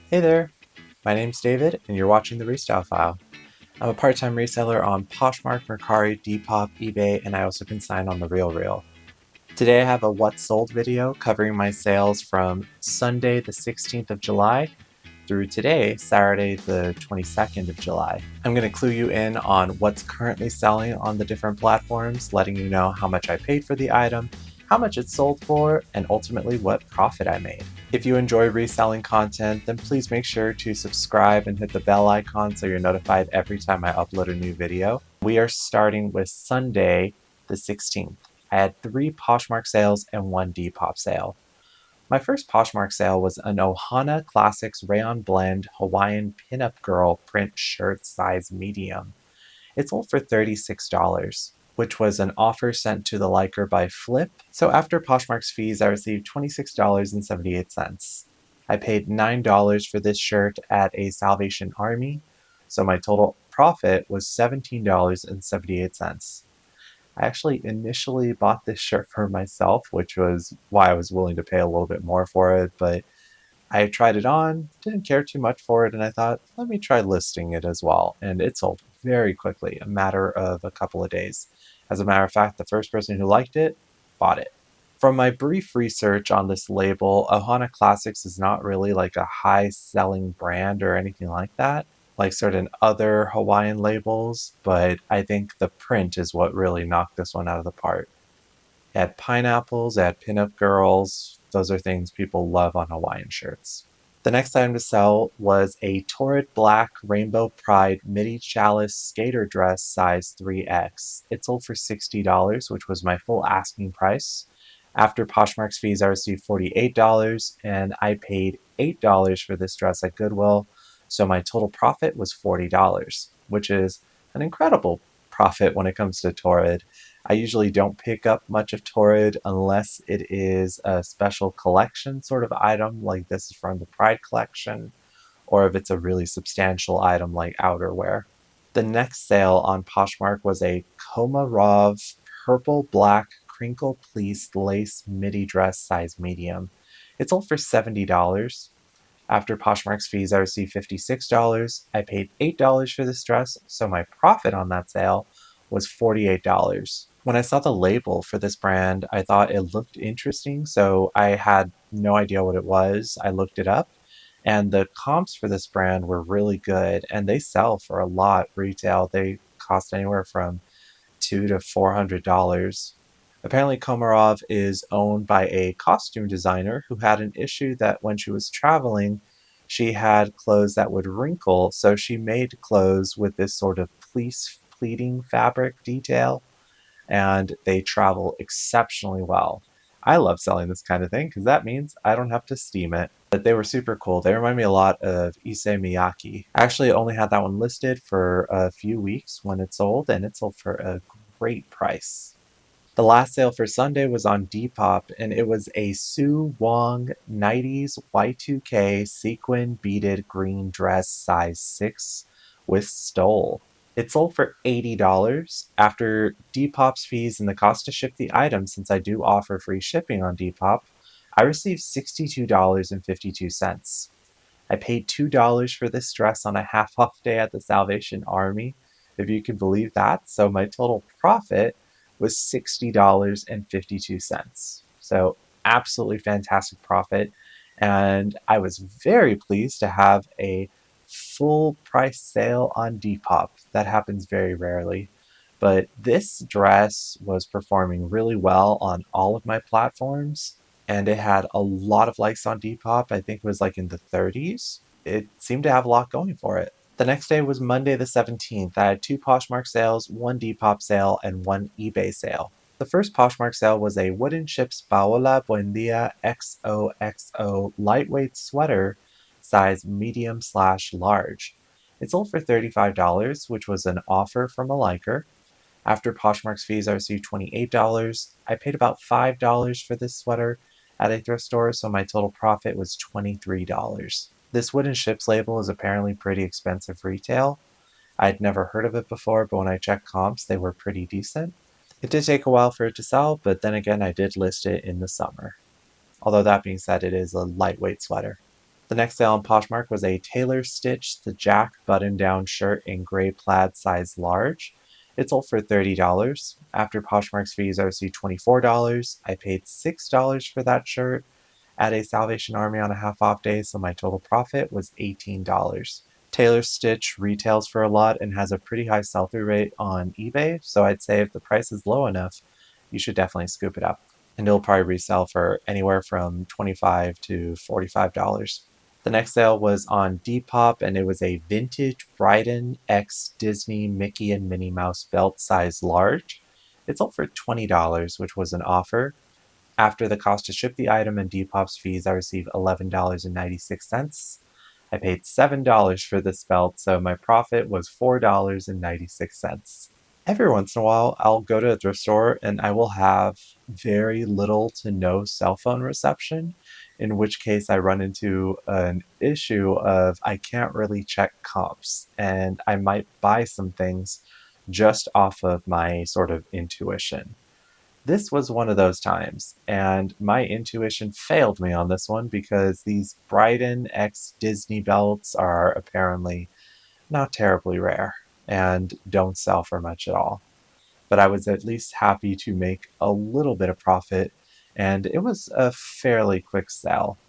Hey there, my name's David, and you're watching the Restyle File. I'm a part-time reseller on Poshmark, Mercari, Depop, eBay, and I also consign on the RealReal. Today I have a What Sold video covering my sales from Sunday the 16th of July through today, Saturday the 22nd of July. I'm going to clue you in on what's currently selling on the different platforms, letting you know how much I paid for the item, how much it sold for, and ultimately what profit I made. If you enjoy reselling content, then please make sure to subscribe and hit the bell icon so you're notified every time I upload a new video. We are starting with Sunday the 16th. I had 3 Poshmark sales and 1 Depop sale. My first Poshmark sale was an Ohana Classics Rayon Blend Hawaiian Pinup Girl print shirt size medium. It sold for $36, which was an offer sent to the liker by FLYP. So after Poshmark's fees, I received $26.78. I paid $9 for this shirt at a Salvation Army, so my total profit was $17.78. I actually initially bought this shirt for myself, which was why I was willing to pay a little bit more for it, but I tried it on, didn't care too much for it, and I thought, let me try listing it as well. And it sold very quickly, a matter of a couple of days. As a matter of fact, the first person who liked it bought it. From my brief research on this label, Ohana Classics is not really like a high-selling brand or anything like that, like certain other Hawaiian labels, but I think the print is what really knocked this one out of the park. It had pineapples, it had pinup girls. Those are things people love on Hawaiian shirts. The next item to sell was a Torrid Black Rainbow Pride Midi Chalice Skater Dress size 3X. It sold for $60, which was my full asking price. After Poshmark's fees, I received $48, and I paid $8 for this dress at Goodwill, so my total profit was $40, which is an incredible profit when it comes to Torrid. I usually don't pick up much of Torrid unless it is a special collection sort of item, like this is from the Pride collection, or if it's a really substantial item like outerwear. The next sale on Poshmark was a Komarov purple black crinkle pleece lace midi dress size medium. It sold for $70. After Poshmark's fees, I received $56. I paid $8 for this dress, so my profit on that sale was $48. When I saw the label for this brand, I thought it looked interesting, so I had no idea what it was. I looked it up, and the comps for this brand were really good, and they sell for a lot retail. They cost anywhere from $200 to $400. Apparently, Komarov is owned by a costume designer who had an issue that when she was traveling, she had clothes that would wrinkle, so she made clothes with this sort of fleece pleating fabric detail, and they travel exceptionally well. I love selling this kind of thing because that means I don't have to steam it. But they were super cool. They remind me a lot of Issey Miyake. Actually, I only had that one listed for a few weeks when it sold, and it sold for a great price. The last sale for Sunday was on Depop, and it was a Sue Wong 90s Y2K sequin beaded green dress size 6 with stole. It sold for $80. After Depop's fees and the cost to ship the item, since I do offer free shipping on Depop, I received $62.52. I paid $2 for this dress on a half off day at the Salvation Army, if you can believe that, so my total profit was $60.52. So absolutely fantastic profit, and I was very pleased to have a full price sale on Depop. That happens very rarely. But this dress was performing really well on all of my platforms, and it had a lot of likes on Depop. I think it was like in the 30s. It seemed to have a lot going for it. The next day was Monday the 17th. I had 2 Poshmark sales, 1 Depop sale, and 1 eBay sale. The first Poshmark sale was a Wooden Chips Paola Buendia XOXO lightweight sweater, size medium/large. It sold for $35, which was an offer from a liker. After Poshmark's fees, I received $28. I paid about $5 for this sweater at a thrift store, so my total profit was $23. This Wooden Ships label is apparently pretty expensive retail. I'd never heard of it before, but when I checked comps, they were pretty decent. It did take a while for it to sell, but then again, I did list it in the summer. Although that being said, it is a lightweight sweater. The next sale on Poshmark was a tailor-stitched the Jack button-down shirt in gray plaid size large. It sold for $30. After Poshmark's fees, I received $24. I paid $6 for that shirt at a Salvation Army on a half-off day, so my total profit was $18. Tailor Stitch retails for a lot and has a pretty high sell-through rate on eBay, so I'd say if the price is low enough, you should definitely scoop it up. And it'll probably resell for anywhere from $25 to $45. The next sale was on Depop, and it was a vintage Bryden X Disney Mickey and Minnie Mouse belt size large. It sold for $20, which was an offer. After the cost to ship the item and Depop's fees, I received $11.96. I paid $7 for this belt, so my profit was $4.96. Every once in a while, I'll go to a thrift store and I will have very little to no cell phone reception, in which case I run into an issue of I can't really check comps, and I might buy some things just off of my sort of intuition. This was one of those times, and my intuition failed me on this one because these Bryden X Disney belts are apparently not terribly rare and don't sell for much at all. But I was at least happy to make a little bit of profit, and it was a fairly quick sell,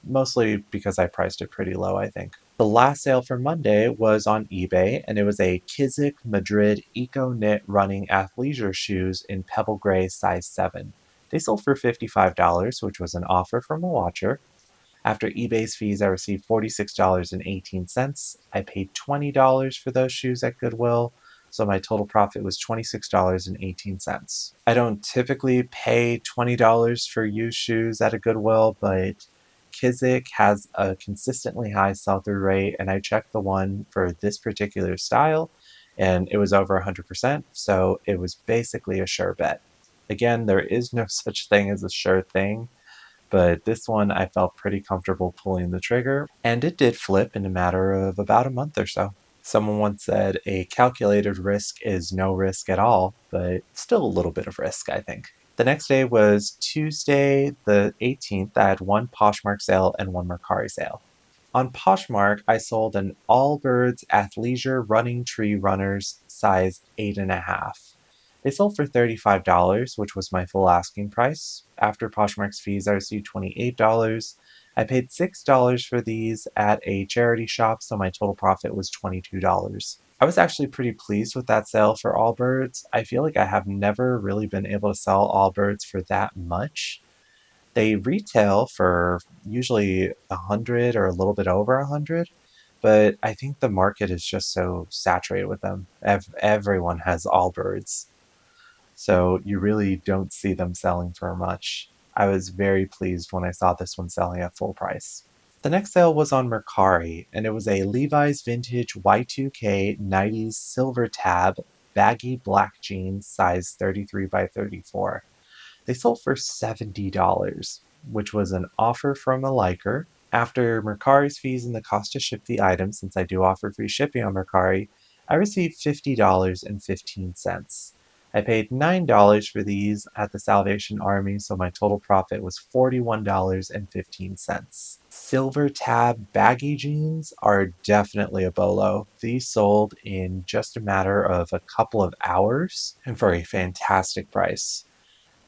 mostly because I priced it pretty low, I think. The last sale for Monday was on eBay, and it was a Kizik Madrid Eco Knit running athleisure shoes in pebble gray size 7. They sold for $55, which was an offer from a watcher. After eBay's fees, I received $46.18. I paid $20 for those shoes at Goodwill, so my total profit was $26.18. I don't typically pay $20 for used shoes at a Goodwill, but Kizik has a consistently high sell-through rate, and I checked the one for this particular style, and it was over 100%, so it was basically a sure bet. Again, there is no such thing as a sure thing, but this one I felt pretty comfortable pulling the trigger, and it did flip in a matter of about a month or so. Someone once said a calculated risk is no risk at all, but still a little bit of risk, I think. The next day was Tuesday the 18th. I had one Poshmark sale and one Mercari sale. On Poshmark, I sold an Allbirds Athleisure Running Tree Runners size 8.5. They sold for $35, which was my full asking price. After Poshmark's fees, I received $28. I paid $6 for these at a charity shop, so my total profit was $22. I was actually pretty pleased with that sale for Allbirds. I feel like I have never really been able to sell Allbirds for that much. They retail for usually 100 or a little bit over 100, but I think the market is just so saturated with them. Everyone has Allbirds, so you really don't see them selling for much. I was very pleased when I saw this one selling at full price. The next sale was on Mercari, and it was a Levi's vintage Y2K 90s silver tab baggy black jeans size 33 by 34. They sold for $70, which was an offer from a liker. After Mercari's fees and the cost to ship the item, since I do offer free shipping on Mercari, I received $50.15. I paid $9 for these at the Salvation Army, so my total profit was $41.15. Silver tab baggy jeans are definitely a bolo. These sold in just a matter of a couple of hours and for a fantastic price.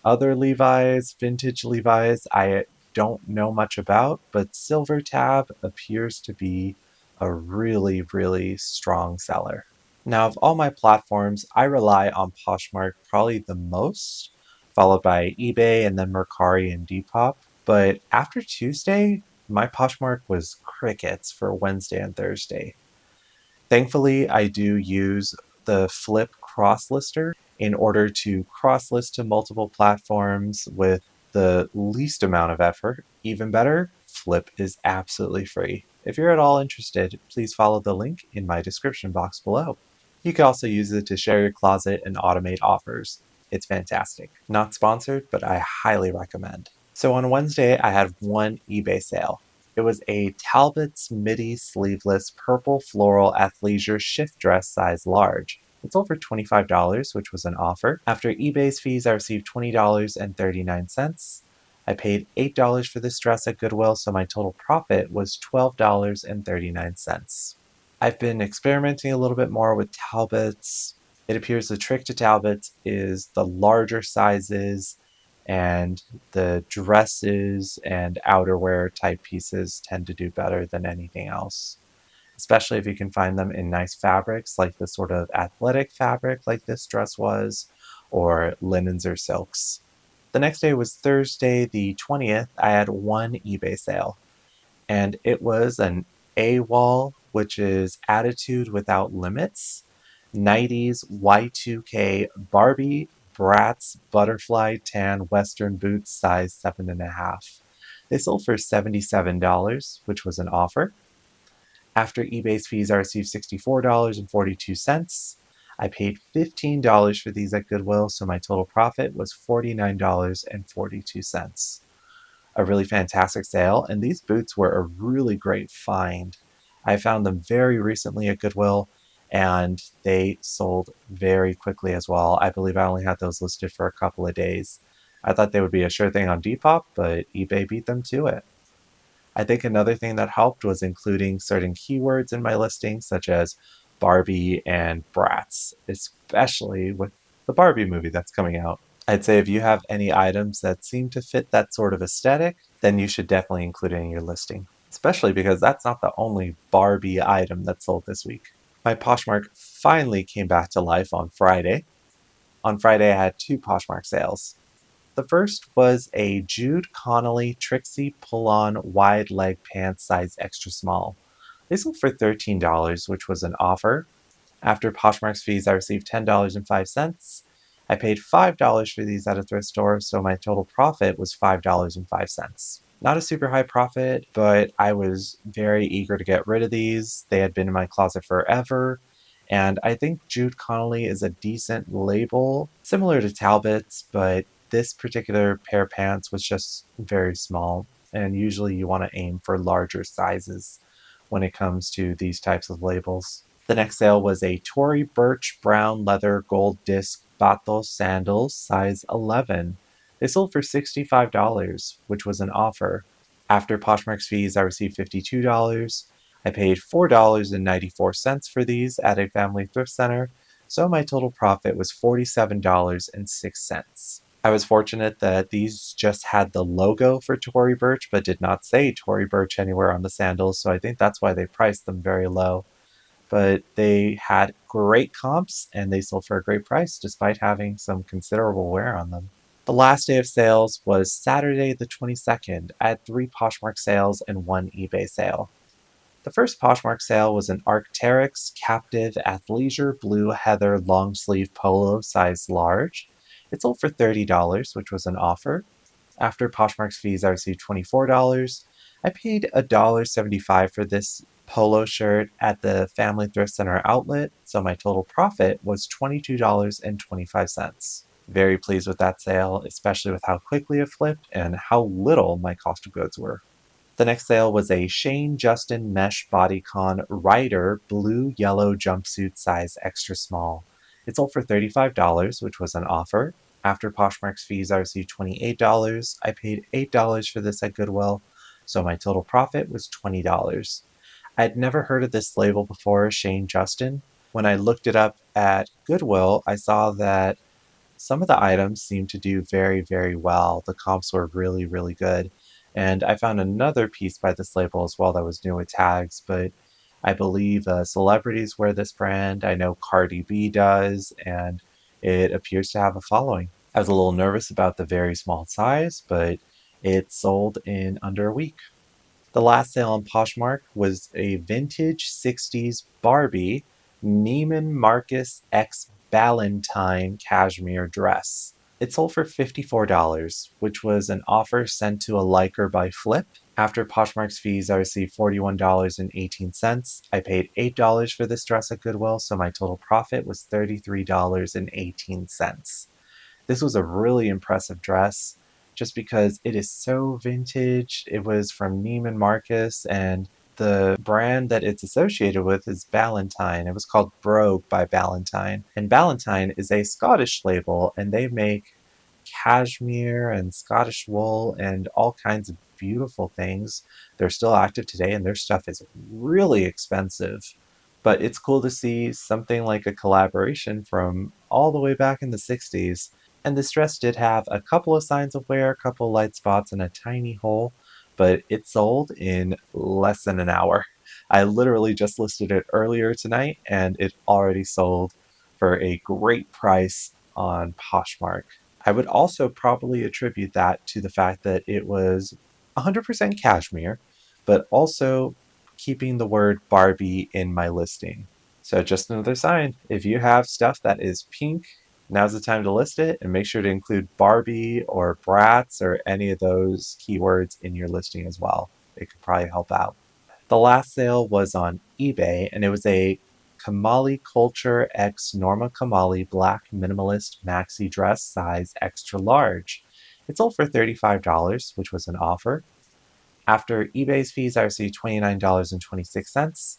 Other Levi's, vintage Levi's, I don't know much about, but Silver Tab appears to be a really, really strong seller. Now, of all my platforms, I rely on Poshmark probably the most, followed by eBay and then Mercari and Depop. But after Tuesday, my Poshmark was crickets for Wednesday and Thursday. Thankfully, I do use the FLYP crosslister in order to cross-list to multiple platforms with the least amount of effort. Even better, FLYP is absolutely free. If you're at all interested, please follow the link in my description box below. You can also use it to share your closet and automate offers. It's fantastic. Not sponsored, but I highly recommend. So on Wednesday, I had one eBay sale. It was a Talbot's midi sleeveless purple floral athleisure shift dress size large. It sold for $25, which was an offer. After eBay's fees, I received $20.39. I paid $8 for this dress at Goodwill, so my total profit was $12.39. I've been experimenting a little bit more with Talbots. It appears the trick to Talbots is the larger sizes, and the dresses and outerwear type pieces tend to do better than anything else, especially if you can find them in nice fabrics like the sort of athletic fabric like this dress was, or linens or silks. The next day was Thursday, the 20th. I had one eBay sale, and it was an AWOL, which is Attitude Without Limits, 90s Y2K Barbie Bratz Butterfly Tan Western Boots size 7.5. They sold for $77, which was an offer. After eBay's fees, I received $64.42. I paid $15 for these at Goodwill, so my total profit was $49.42. A really fantastic sale, and these boots were a really great find. I found them very recently at Goodwill, and they sold very quickly as well. I believe I only had those listed for a couple of days. I thought they would be a sure thing on Depop, but eBay beat them to it. I think another thing that helped was including certain keywords in my listing, such as Barbie and Bratz, especially with the Barbie movie that's coming out. I'd say if you have any items that seem to fit that sort of aesthetic, then you should definitely include it in your listing, especially because that's not the only Barbie item that sold this week. My Poshmark finally came back to life on Friday. On Friday, I had two Poshmark sales. The first was a Jude Connolly Trixie pull-on wide leg pants size extra small. They sold for $13, which was an offer. After Poshmark's fees, I received $10.05. I paid $5 for these at a thrift store, so my total profit was $5.05. Not a super high profit, but I was very eager to get rid of these. They had been in my closet forever, and I think Jude Connolly is a decent label, similar to Talbot's, but this particular pair of pants was just very small, and usually you want to aim for larger sizes when it comes to these types of labels. The next sale was a Tory Burch brown leather gold disc Batos sandals, size 11. They sold for $65, which was an offer. After Poshmark's fees, I received $52. I paid $4.94 for these at a family thrift center, so my total profit was $47.06. I was fortunate that these just had the logo for Tory Burch, but did not say Tory Burch anywhere on the sandals, so I think that's why they priced them very low. But they had great comps, and they sold for a great price despite having some considerable wear on them. The last day of sales was Saturday the 22nd. I had 3 Poshmark sales and 1 eBay sale. The first Poshmark sale was an Arc'teryx Captive Athleisure Blue Heather long sleeve polo size large. It sold for $30, which was an offer. After Poshmark's fees, I received $24. I paid $1.75 for this polo shirt at the Family Thrift Center outlet, so my total profit was $22.25. Very pleased with that sale, especially with how quickly it flipped and how little my cost of goods were. The next sale was a Shane Justin Mesh Bodycon Rider blue-yellow jumpsuit size extra small. It sold for $35, which was an offer. After Poshmark's fees, I received $28. I paid $8 for this at Goodwill, so my total profit was $20. I had never heard of this label before, Shane Justin. When I looked it up at Goodwill, I saw that some of the items seemed to do very, very well. The comps were really, really good. And I found another piece by this label as well that was new with tags, but I believe celebrities wear this brand. I know Cardi B does, and it appears to have a following. I was a little nervous about the very small size, but it sold in under a week. The last sale on Poshmark was a vintage 60s Barbie Neiman Marcus X Ballantine cashmere dress. It sold for $54, which was an offer sent to a liker by FLYP. After Poshmark's fees, I received $41.18. I paid $8 for this dress at Goodwill, so my total profit was $33.18. This was a really impressive dress just because it is so vintage. It was from Neiman Marcus, and the brand that it's associated with is Ballantine. It was called Brogue by Ballantine. And Ballantine is a Scottish label, and they make cashmere and Scottish wool and all kinds of beautiful things. They're still active today and their stuff is really expensive. But it's cool to see something like a collaboration from all the way back in the 60s. And this dress did have a couple of signs of wear, a couple light spots, and a tiny hole, but it sold in less than an hour. I literally just listed it earlier tonight and it already sold for a great price on Poshmark. I would also probably attribute that to the fact that it was 100% cashmere, but also keeping the word Barbie in my listing. So just another sign, if you have stuff that is pink, now's the time to list it, and make sure to include Barbie or Bratz or any of those keywords in your listing as well. It could probably help out. The last sale was on eBay, and it was a Kamali Culture X Norma Kamali Black Minimalist Maxi Dress size extra large. It sold for $35, which was an offer. After eBay's fees, I received $29.26.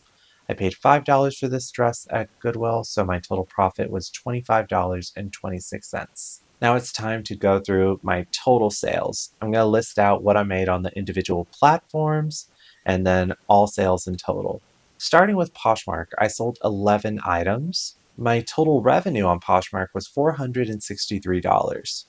I paid $5 for this dress at Goodwill, so my total profit was $25.26. Now it's time to go through my total sales. I'm going to list out what I made on the individual platforms and then all sales in total. Starting with Poshmark, I sold 11 items. My total revenue on Poshmark was $463.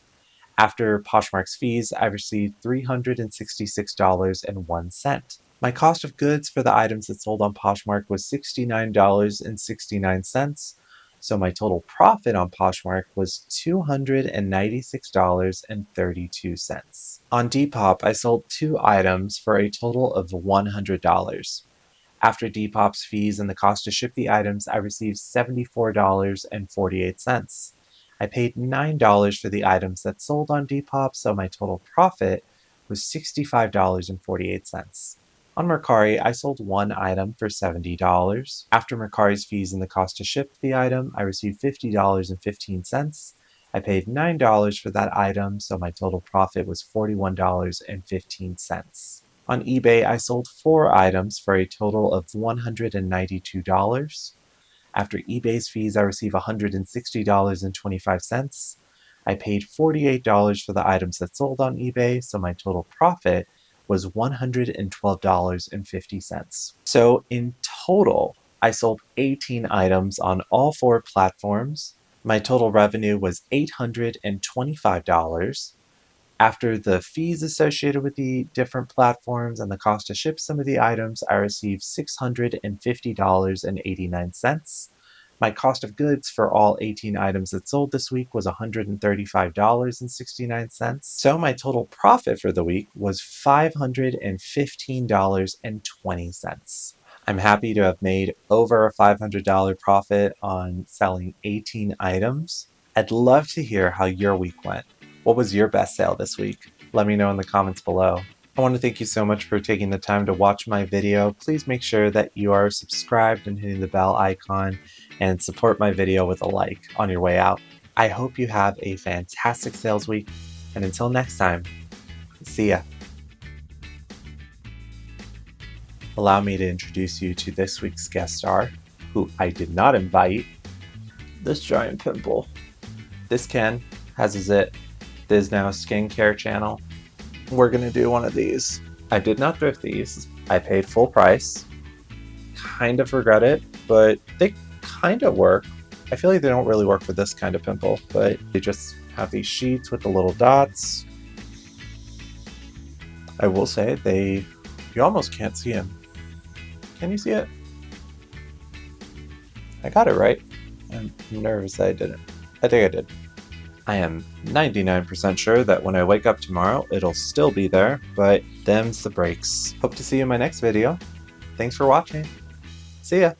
After Poshmark's fees, I received $366.01. My cost of goods for the items that sold on Poshmark was $69.69, so my total profit on Poshmark was $296.32. On Depop, I sold 2 items for a total of $100. After Depop's fees and the cost to ship the items, I received $74.48. I paid $9 for the items that sold on Depop, so my total profit was $65.48. On Mercari, I sold 1 item for $70. After Mercari's fees and the cost to ship the item, I received $50.15. I paid $9 for that item, so my total profit was $41.15. On eBay, I sold 4 items for a total of $192. After eBay's fees, I received $160.25. I paid $48 for the items that sold on eBay, so my total profit was $112.50. So in total, I sold 18 items on all 4 platforms. My total revenue was $825. After the fees associated with the different platforms and the cost to ship some of the items, I received $650.89. My cost of goods for all 18 items that sold this week was $135.69. So my total profit for the week was $515.20. I'm happy to have made over a $500 profit on selling 18 items. I'd love to hear how your week went. What was your best sale this week? Let me know in the comments below. I want to thank you so much for taking the time to watch my video. Please make sure that you are subscribed and hitting the bell icon and support my video with a like on your way out. I hope you have a fantastic sales week, and until next time, see ya. Allow me to introduce you to this week's guest star, who I did not invite, this giant pimple. This Ken has a Zit This Now skincare channel. We're gonna do one of these. I did not thrift these. I paid full price. Kind of regret it, but they kind of work. I feel like they don't really work for this kind of pimple, but they just have these sheets with the little dots. I will say you almost can't see them. Can you see it? I got it right. I'm nervous that I didn't. I think I did. I am 99% sure that when I wake up tomorrow, it'll still be there, but them's the breaks. Hope to see you in my next video. Thanks for watching. See ya.